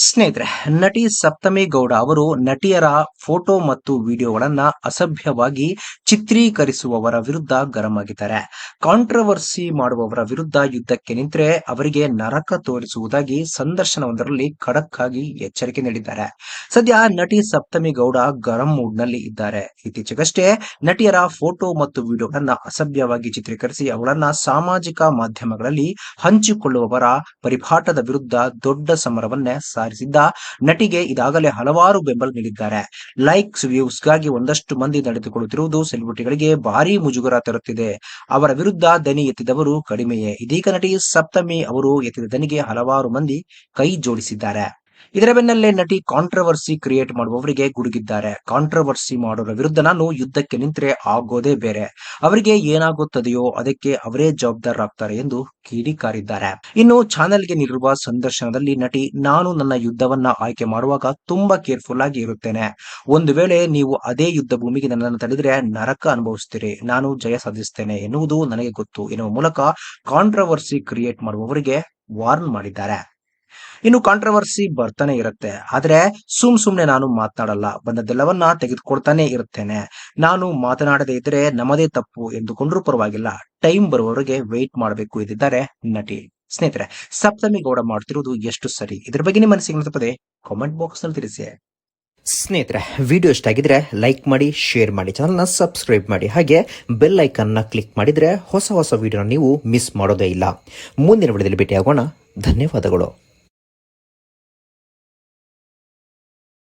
ಸ್ನೇಹಿತರೆ, ನಟಿ ಸಪ್ತಮಿ ಗೌಡ ಅವರು ನಟಿಯರ ಫೋಟೋ ಮತ್ತು ವಿಡಿಯೋಗಳನ್ನ ಅಸಭ್ಯವಾಗಿ ಚಿತ್ರೀಕರಿಸುವವರ ವಿರುದ್ಧ ಗರಂ ಆಗಿದ್ದಾರೆ. ಕಾಂಟ್ರವರ್ಸಿ ಮಾಡುವವರ ವಿರುದ್ಧ ಯುದ್ಧಕ್ಕೆ ನಿಂತರೆ ಅವರಿಗೆ ನರಕ ತೋರಿಸುವುದಾಗಿ ಸಂದರ್ಶನವೊಂದರಲ್ಲಿ ಖಡಕ್ ಆಗಿ ಎಚ್ಚರಿಕೆ ನೀಡಿದ್ದಾರೆ. ಸದ್ಯ ನಟಿ ಸಪ್ತಮಿ ಗೌಡ ಗರಂ ಮೂಡ್ ನಲ್ಲಿ ಇದ್ದಾರೆ. ಇತ್ತೀಚೆಗಷ್ಟೇ ನಟಿಯರ ಫೋಟೋ ಮತ್ತು ವಿಡಿಯೋಗಳನ್ನ ಅಸಭ್ಯವಾಗಿ ಚಿತ್ರೀಕರಿಸಿ ಅವುಗಳನ್ನ ಸಾಮಾಜಿಕ ಮಾಧ್ಯಮಗಳಲ್ಲಿ ಹಂಚಿಕೊಳ್ಳುವವರ ಪರಿಪಾಠದ ವಿರುದ್ಧ ದೊಡ್ಡ ಸಮರವನ್ನೇ ಸಾರಿಸಿದ್ದ ನಟಿಗೆ ಇದಾಗಲೇ ಹಲವಾರು ಬೆಂಬಲ ನೀಡಿದ್ದಾರೆ. ಲೈಕ್ಸ್, ವ್ಯೂಸ್ಗಾಗಿ ಒಂದಷ್ಟು ಮಂದಿ ನಡೆದುಕೊಳ್ಳುತ್ತಿರುವುದು ಸೆಲೆಬ್ರಿಟಿಗಳಿಗೆ ಭಾರಿ ಮುಜುಗರ ತರುತ್ತಿದೆ. ಅವರ ವಿರುದ್ಧ ದನಿ ಎತ್ತಿದವರು ಕಡಿಮೆಯೇ. ಇದೀಗ ನಟಿ ಸಪ್ತಮಿ ಅವರು ಎತ್ತಿದ ದನಿಗೆ ಹಲವಾರು ಮಂದಿ ಕೈ ಜೋಡಿಸಿದ್ದಾರೆ. ಇದರ ಬೆನ್ನಲ್ಲೇ ನಟಿ ಕಾಂಟ್ರವರ್ಸಿ ಕ್ರಿಯೇಟ್ ಮಾಡುವವರಿಗೆ ಗುಡುಗಿದ್ದಾರೆ. ಕಾಂಟ್ರವರ್ಸಿ ಮಾಡೋರ ವಿರುದ್ಧ ನಾನು ಯುದ್ಧಕ್ಕೆ ನಿಂತರೆ ಆಗೋದೇ ಬೇರೆ. ಅವರಿಗೆ ಏನಾಗುತ್ತದೆಯೋ ಅದಕ್ಕೆ ಅವರೇ ಜವಾಬ್ದಾರರಾಗ್ತಾರೆ ಎಂದು ಕಿಡಿಕಾರಿದ್ದಾರೆ. ಇನ್ನು ಚಾನೆಲ್ಗೆ ನೀಡಿರುವ ಸಂದರ್ಶನದಲ್ಲಿ ನಟಿ, ನಾನು ನನ್ನ ಯುದ್ಧವನ್ನ ಆಯ್ಕೆ ಮಾಡುವಾಗ ತುಂಬಾ ಕೇರ್ಫುಲ್ ಆಗಿ ಇರುತ್ತೇನೆ. ಒಂದು ವೇಳೆ ನೀವು ಅದೇ ಯುದ್ಧ ಭೂಮಿಗೆ ನನ್ನನ್ನು ತಡೆದರೆ ನರಕ ಅನುಭವಿಸುತ್ತೀರಿ. ನಾನು ಜಯ ಸಾಧಿಸುತ್ತೇನೆ ಎನ್ನುವುದು ನನಗೆ ಗೊತ್ತು ಎನ್ನುವ ಮೂಲಕ ಕಾಂಟ್ರವರ್ಸಿ ಕ್ರಿಯೇಟ್ ಮಾಡುವವರಿಗೆ ವಾರ್ನ್ ಮಾಡಿದ್ದಾರೆ. ಇನ್ನು ಕಾಂಟ್ರವರ್ಸಿ ಬರ್ತಾನೆ ಇರುತ್ತೆ, ಆದ್ರೆ ಸುಮ್ನೆ ನಾನು ಮಾತನಾಡಲ್ಲ, ಬಂದದ್ದೆಲ್ಲವನ್ನ ತೆಗೆದುಕೊಳ್ತಾನೆ ಇರುತ್ತೇನೆ. ನಾನು ಮಾತನಾಡದೇ ಇದ್ರೆ ನಮ್ಮದೇ ತಪ್ಪು ಎಂದುಕೊಂಡ್ರೂ ಪರವಾಗಿಲ್ಲ, ಟೈಮ್ ಬರುವವರೆಗೆ ವೆಯ್ಟ್ ಮಾಡಬೇಕು ಎಂದಿದ್ದಾರೆ ನಟಿ. ಸ್ನೇಹಿತರೆ, ಸಪ್ತಮಿ ಗೌಡ ಮಾಡ್ತಿರುವುದು ಎಷ್ಟು ಸರಿ? ಇದ್ರ ಬಗ್ಗೆ ನಿಮ್ಮ ಮನಸ್ಸಿಗೆ ತಪ್ಪದೆ ಕಾಮೆಂಟ್ ಬಾಕ್ಸ್ ನಲ್ಲಿ ತಿಳಿಸಿ. ಸ್ನೇಹಿತರೆ, ವಿಡಿಯೋ ಇಷ್ಟ ಆಗಿದ್ರೆ ಲೈಕ್ ಮಾಡಿ, ಶೇರ್ ಮಾಡಿ, ಚಾನಲ್ನ ಸಬ್ಸ್ಕ್ರೈಬ್ ಮಾಡಿ, ಹಾಗೆ ಬೆಲ್ ಐಕನ್ನ ಕ್ಲಿಕ್ ಮಾಡಿದ್ರೆ ಹೊಸ ವಿಡಿಯೋನ ನೀವು ಮಿಸ್ ಮಾಡೋದೇ ಇಲ್ಲ. ಮುಂದಿನ ವಿಡಿಯೋದಲ್ಲಿ ಭೇಟಿಯಾಗೋಣ. ಧನ್ಯವಾದಗಳು.